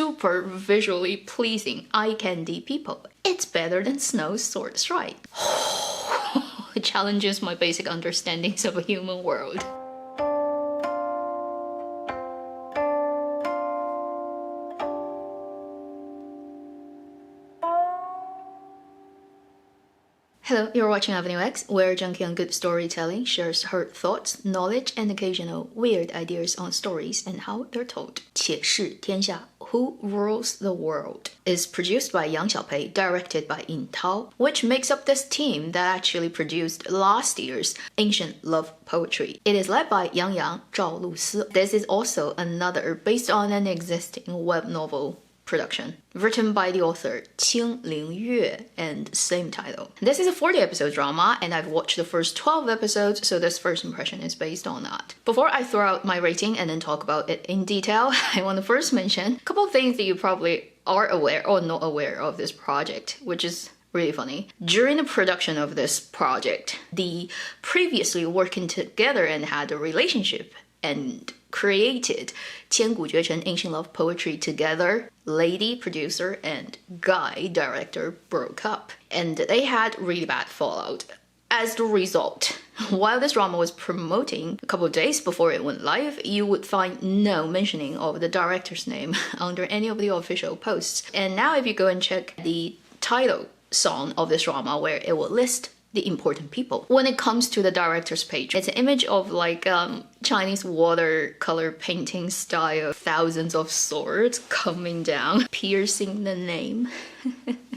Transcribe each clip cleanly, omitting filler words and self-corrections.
super visually pleasing eye candy people. It's better than Snow's sword strike. It challenges my basic understandings of a human world. Hello, you're watching Avenue X, where Junkie on good storytelling shares her thoughts, knowledge, and occasional weird ideas on stories and how they're told. 且试天下, Who Rules the World is produced by Yang Xiaopei, directed by Yin Tao, which makes up this team that actually produced last year's Ancient Love Poetry. It is led by Yang Yang, Zhao Lusi. This is also another based on an existing web novel production, written by the author Qing Lingyue and same title. This is a 40-episode drama, and I've watched the first 12 episodes, so this first impression is based on that. Before I throw out my rating and then talk about it in detail, I want to first mention a couple of things that you probably are aware or not aware of this project, which is really funny. During the production of this project, the previously working together and had a relationship and created 千古绝尘 Ancient Love Poetry together, lady producer and guy director broke up, and they had really bad fallout. As the result, while this drama was promoting a couple of days before it went live, you would find no mentioning of the director's name under any of the official posts. And now if you go and check the title song of this drama, where it will list the important people. When it comes to the director's page, it's an image of like Chinese watercolor painting style, thousands of swords coming down, piercing the name.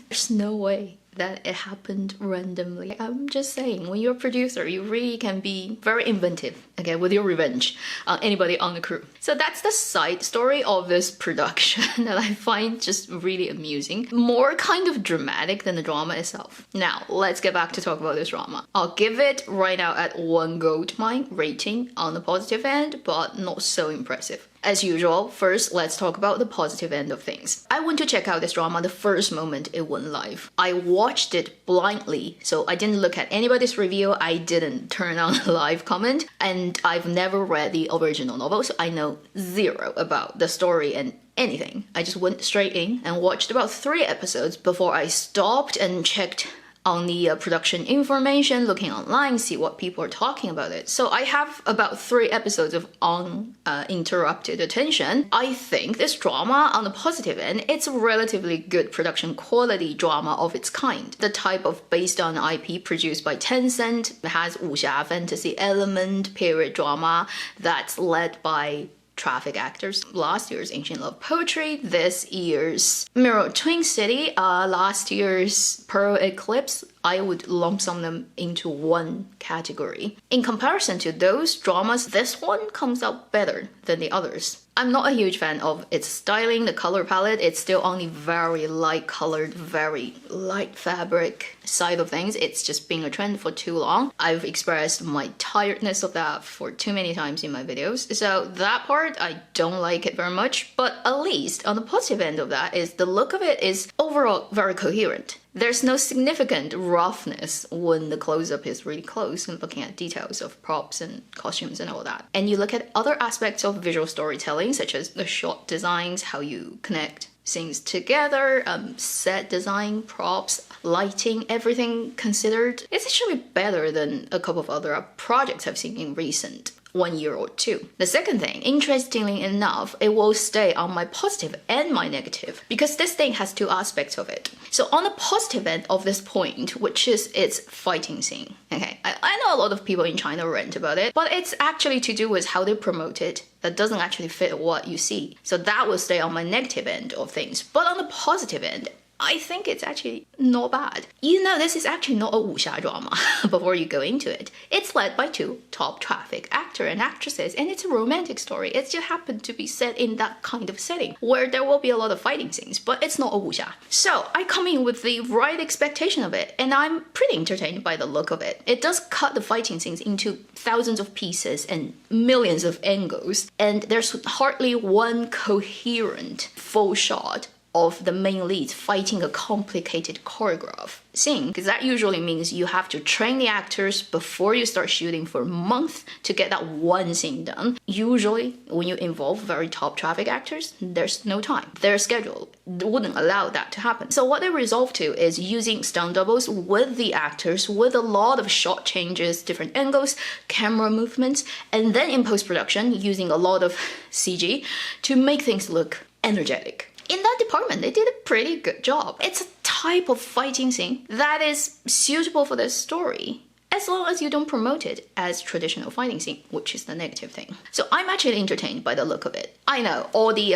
There's no way that it happened randomly. I'm just saying, when you're a producer, you really can be very inventive, okay, with your revenge on anybody on the crew. So that's the side story of this production that I find just really amusing. More kind of dramatic than the drama itself. Now, let's get back to talk about this drama. I'll give it right now at 1 gold mine rating on the positive end, but not so impressive. As usual, first let's talk about the positive end of things. I went to check out this drama the first moment it went live. I watched it blindly, so I didn't look at anybody's review, I didn't turn on a live comment, and I've never read the original novel, so I know zero about the story and anything. I just went straight in and watched about 3 episodes before I stopped and checked on the production information, looking online, see what people are talking about it. So I have about 3 episodes of uninterrupted attention. I think this drama, on the positive end, it's a relatively good production quality drama of its kind. The type of based on IP produced by Tencent, has wuxia fantasy element, period drama that's led by traffic actors. Last year's Ancient Love Poetry, this year's Mirror Twin City, last year's Pearl Eclipse. I would lump sum them into one category. In comparison to those dramas, this one comes out better than the others. I'm not a huge fan of its styling, the color palette. It's still on the very light colored, very light fabric side of things. It's just been a trend for too long. I've expressed my tiredness of that for too many times in my videos. So that part, I don't like it very much. But at least on the positive end of that is the look of it is overall very coherent. There's no significant roughness when the close-up is really close and looking at details of props and costumes and all that. And you look at other aspects of visual storytelling, such as the shot designs, how you connect scenes together, set design, props, lighting, everything considered. It's actually better than a couple of other projects I've seen in recent 1 year or 2. The second thing, interestingly enough, it will stay on my positive and my negative, because this thing has 2 aspects of it. So on the positive end of this point, which is its fighting scene. Okay, I know a lot of people in China rant about it, but it's actually to do with how they promote it. That doesn't actually fit what you see. So that will stay on my negative end of things. But on the positive end, I think it's actually not bad. You know, this is actually not a wuxia drama before you go into it. It's led by 2 top traffic actor and actresses, and it's a romantic story. It just happened to be set in that kind of setting where there will be a lot of fighting scenes, but it's not a wuxia. So I come in with the right expectation of it, and I'm pretty entertained by the look of it. It does cut the fighting scenes into thousands of pieces and millions of angles, and there's hardly one coherent full shot of the main leads fighting a complicated choreograph scene, because that usually means you have to train the actors before you start shooting for months to get that one scene done. Usually, when you involve very top traffic actors, there's no time. Their schedule wouldn't allow that to happen. So what they resolved to is using stunt doubles with the actors with a lot of shot changes, different angles, camera movements, and then in post-production using a lot of CG to make things look energetic. In that department, they did a pretty good job. It's a type of fighting scene that is suitable for this story, as long as you don't promote it as traditional fighting scene, which is the negative thing. So I'm actually entertained by the look of it. I know, all the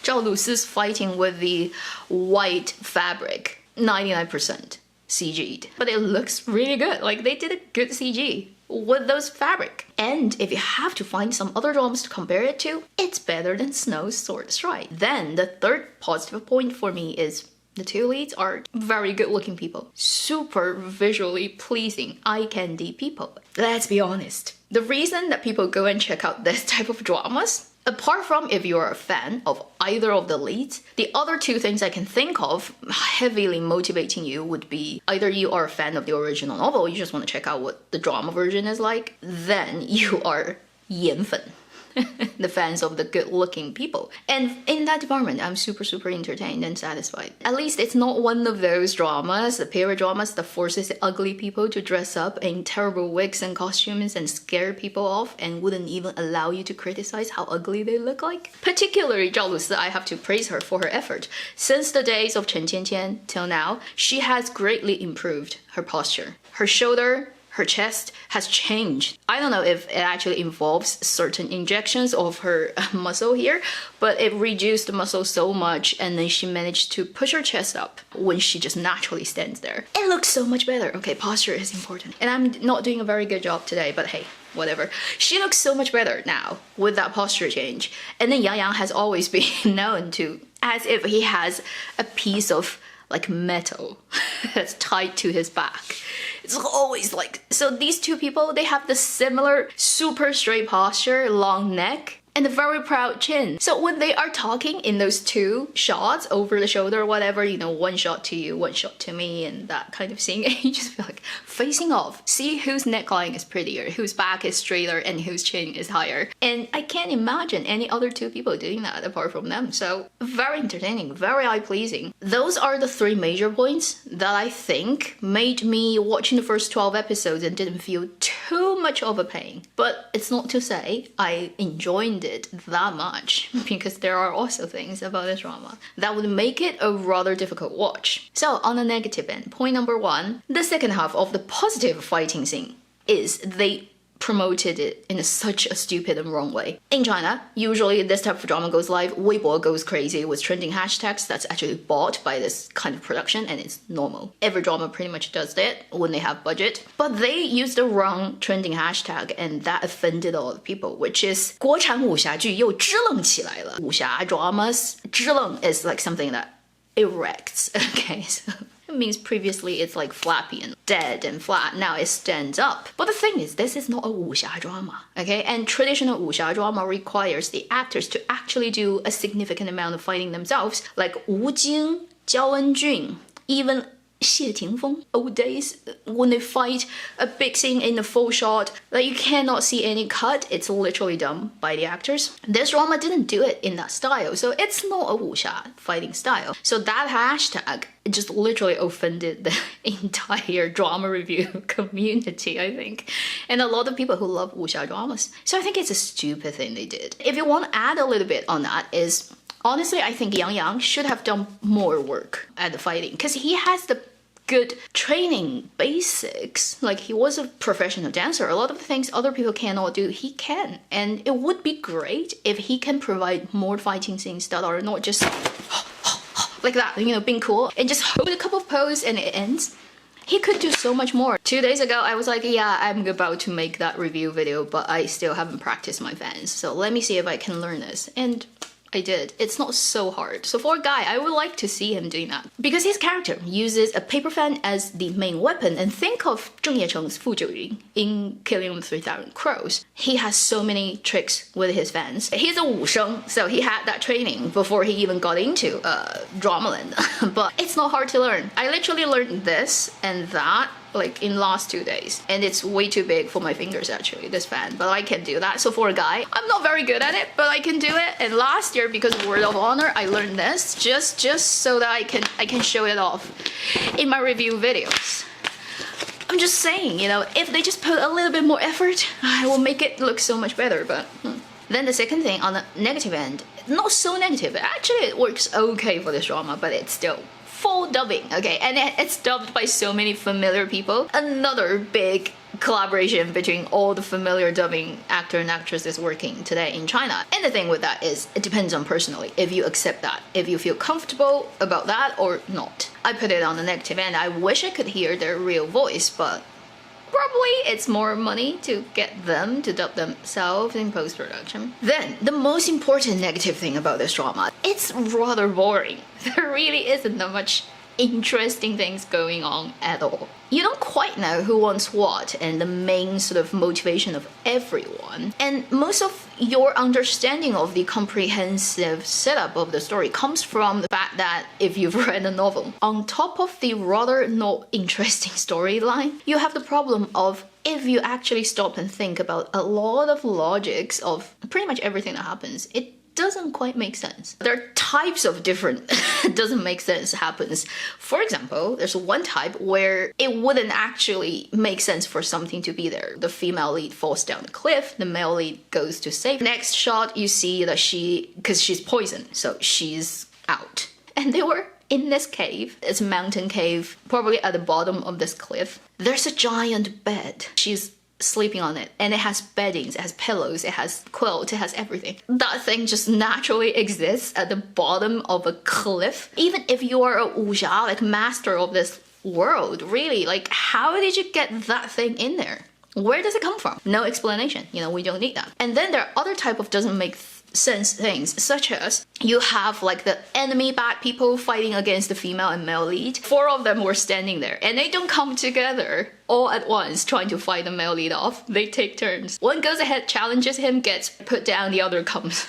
Zhao Lusi's fighting with the white fabric, 99% CG'd. But it looks really good, like they did a good CG with those fabric. And if you have to find some other dramas to compare it to, it's better than Snow's Sword Strike. Then the third positive point for me is the two leads are very good looking people. Super visually pleasing, eye candy people. Let's be honest. The reason that people go and check out this type of dramas, apart from if you're a fan of either of the leads, the other two things I can think of heavily motivating you would be either you are a fan of the original novel, you just want to check out what the drama version is like, then you are 颜粉. The fans of the good-looking people. And in that department, I'm super entertained and satisfied. At least it's not one of those dramas, the period dramas that forces ugly people to dress up in terrible wigs and costumes and scare people off and wouldn't even allow you to criticize how ugly they look like. Particularly Zhao Lusi, I have to praise her for her effort. Since the days of Chen Qianqian till now, she has greatly improved her posture. Her shoulder, her chest has changed. I don't know if it actually involves certain injections of her muscle here, but it reduced the muscle so much and then she managed to push her chest up when she just naturally stands there. It looks so much better. Okay, posture is important. And I'm not doing a very good job today, but hey, whatever. She looks so much better now with that posture change. And then Yang Yang has always been known to, as if he has a piece of like metal that's tied to his back. It's always like, so these two people, they have the similar super straight posture, long neck, and a very proud chin. So when they are talking in those two shots over the shoulder or whatever, you know, one shot to you, one shot to me, and that kind of thing, you just feel like facing off. See whose neckline is prettier, whose back is straighter, and whose chin is higher. And I can't imagine any other two people doing that apart from them. So very entertaining, very eye-pleasing. Those are the three major points that I think made me watching the first 12 episodes and didn't feel too much of a pain. But it's not to say I enjoyed it that much, because there are also things about this drama that would make it a rather difficult watch. So on the negative end, point number one, the second half of the positive fighting scene is they promoted it in such a stupid and wrong way. In China, usually this type of drama goes live, Weibo goes crazy with trending hashtags that's actually bought by this kind of production, and it's normal. Every drama pretty much does that when they have budget. But they used the wrong trending hashtag, and that offended a lot of people, which is 国产武侠剧又支棱起来了. 武侠 dramas, 支棱 is like something that erects, okay, so it means previously it's like flappy and dead and flat, now it stands up. But the thing is, this is not a wuxia drama, okay? And traditional wuxia drama requires the actors to actually do a significant amount of fighting themselves, like Wu Jing, Jiao Enjun, even 谢霆锋, old days, when they fight a big scene in a full shot, like you cannot see any cut, it's literally done by the actors. This drama didn't do it in that style, so it's not a wuxia fighting style. So that hashtag just literally offended the entire drama review community, I think, and a lot of people who love wuxia dramas. So I think it's a stupid thing they did. If you want to add a little bit on that is, honestly, I think Yang Yang should have done more work at the fighting, because he has the good training basics. Like, he was a professional dancer. A lot of the things other people cannot do, he can. And it would be great if he can provide more fighting scenes that are not just like that, you know, being cool and just hold a couple of poses and it ends. He could do so much more. 2 days ago, I was like, yeah, I'm about to make that review video, but I still haven't practiced my fans. So let me see if I can learn this. And I did. It's not so hard. So for a guy, I would like to see him doing that. Because his character uses a paper fan as the main weapon. And think of Zheng Yecheng's Fu Jiuying in Killing of the 3,000 Crows. He has so many tricks with his fans. He's a wusheng, so he had that training before he even got into Dramaland. But it's not hard to learn. I literally learned this and that like in last 2 days, and it's way too big for my fingers actually, this fan, but I can do that. So for a guy, I'm not very good at it, but I can do it. And last year, because of Word of Honor, I learned this just so that I can show it off in my review videos. I'm just saying, you know, if they just put a little bit more effort, I will make it look so much better. But Then the second thing on the negative end, not so negative, actually it works okay for this drama, but it's still full dubbing, okay? And it's dubbed by so many familiar people. Another big collaboration between all the familiar dubbing actor and actresses working today in China. And the thing with that is, it depends on personally, if you accept that, if you feel comfortable about that or not. I put it on the negative end. I wish I could hear their real voice, but probably it's more money to get them to dub themselves in post-production. Then, the most important negative thing about this drama, it's rather boring. There really isn't that much interesting things going on at all. You don't quite know who wants what and the main sort of motivation of everyone. And most of your understanding of the comprehensive setup of the story comes from the fact that if you've read a novel, on top of the rather not interesting storyline, you have the problem of if you actually stop and think about a lot of logics of pretty much everything that happens, it doesn't quite make sense. There are types of different doesn't make sense happens. For example, there's one type where it wouldn't actually make sense for something to be there. The female lead falls down the cliff, the male lead goes to save. Next shot, you see that because she's poisoned, so she's out. And they were in this cave. It's a mountain cave, probably at the bottom of this cliff. There's a giant bed. She's sleeping on it, and it has beddings, it has pillows, it has quilt, it has everything. That thing just naturally exists at the bottom of a cliff. Even if you are a wuxia, like master of this world, really, like how did you get that thing in there? Where does it come from? No explanation. You know, we don't need that. And then there are other type of doesn't make sense things, such as you have like the enemy bad people fighting against the female and male lead. 4 of them were standing there and they don't come together all at once trying to fight the male lead off. They take turns. One goes ahead, challenges him, gets put down, the other comes.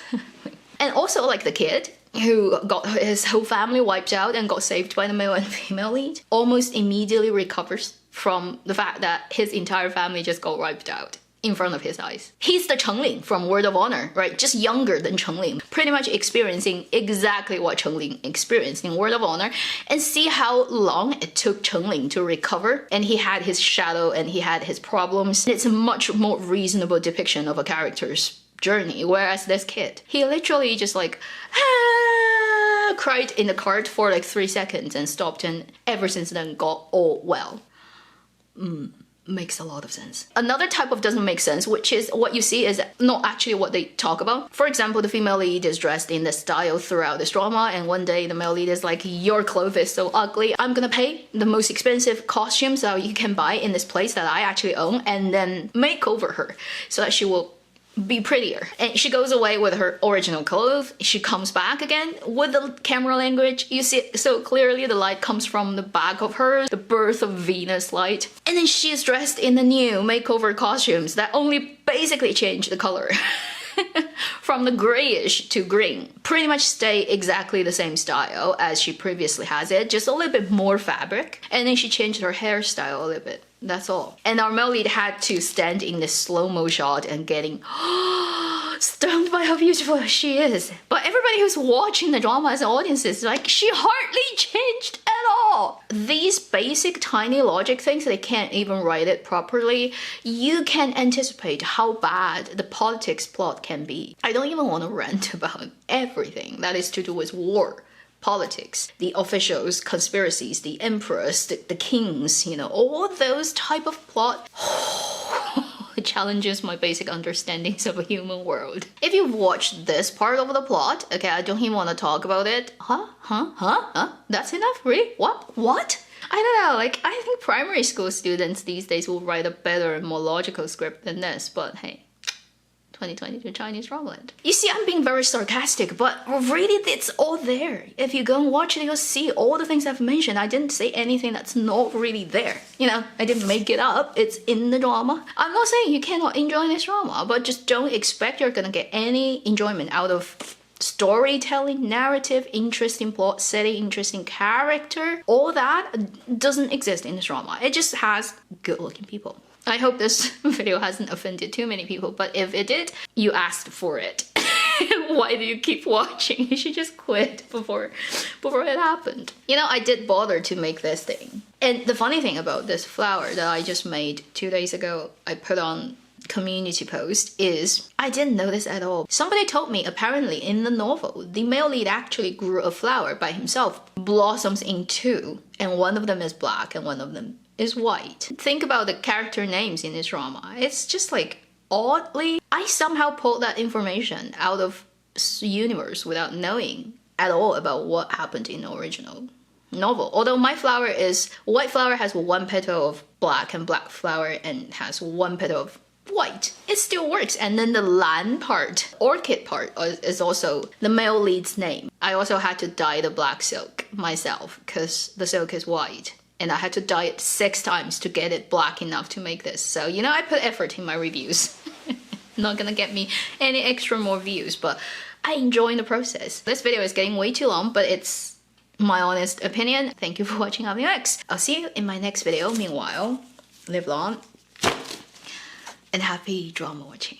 And also like the kid who got his whole family wiped out and got saved by the male and female lead, almost immediately recovers from the fact that his entire family just got wiped out in front of his eyes. He's the Chengling from Word of Honor, right? Just younger than Chengling, pretty much experiencing exactly what Chengling experienced in Word of Honor, and see how long it took Chengling to recover. And he had his shadow and he had his problems. It's a much more reasonable depiction of a character's journey, whereas this kid, he literally just like cried in the cart for like 3 seconds and stopped, and ever since then got all well. Makes a lot of sense. Another type of doesn't make sense, which is what you see is not actually what they talk about. For example, the female lead is dressed in this style throughout this drama, and one day the male lead is like, your clothes is so ugly, I'm gonna pay the most expensive costumes that you can buy in this place that I actually own, and then make over her so that she will be prettier. And she goes away with her original clothes. She comes back again with the camera language. You see it so clearly, the light comes from the back of her, the birth of Venus light. And then she's dressed in the new makeover costumes that only basically change the color. From the grayish to green. Pretty much stay exactly the same style as she previously has it, just a little bit more fabric. And then she changed her hairstyle a little bit. That's all. And our male lead had to stand in this slow-mo shot and getting stunned by how beautiful she is. But everybody who's watching the drama as an audience is like, she hardly changed at all. These basic tiny logic things, they can't even write it properly. You can anticipate how bad the politics plot can be. I don't even want to rant about everything that is to do with war. Politics, the officials, conspiracies, the emperors, the kings, you know, all those type of plot challenges my basic understandings of a human world. If you've watched this part of the plot, okay, I don't even want to talk about it. That's enough? Really? What? I don't know, like, I think primary school students these days will write a better and more logical script than this, but hey, 2020 to Chinese dramaland. You see, I'm being very sarcastic, but really it's all there. If you go and watch it, you'll see all the things I've mentioned. I didn't say anything that's not really there. You know, I didn't make it up. It's in the drama. I'm not saying you cannot enjoy this drama, but just don't expect you're gonna get any enjoyment out of storytelling, narrative, interesting plot setting, interesting character. All that doesn't exist in this drama. It just has good looking people. I hope this video hasn't offended too many people, but if it did, you asked for it. Why do you keep watching? You should just quit before it happened. You know, I did bother to make this thing. And the funny thing about this flower that I just made 2 days ago, I put on community post, is I didn't know this at all. Somebody told me apparently in the novel, the male lead actually grew a flower by himself, blossoms in two, and one of them is black and one of them is white. Think about the character names in this drama. It's just like oddly, I somehow pulled that information out of universe without knowing at all about what happened in the original novel. Although my flower is, white flower has one petal of black and black flower and has one petal of white. It still works. And then the lan part, orchid part, is also the male lead's name. I also had to dye the black silk myself because the silk is white. And I had to dye it 6 times to get it black enough to make this. So, you know, I put effort in my reviews. Not gonna get me any extra more views, but I enjoy the process. This video is getting way too long, but it's my honest opinion. Thank you for watching Avenue X. I'll see you in my next video. Meanwhile, live long and happy drama watching.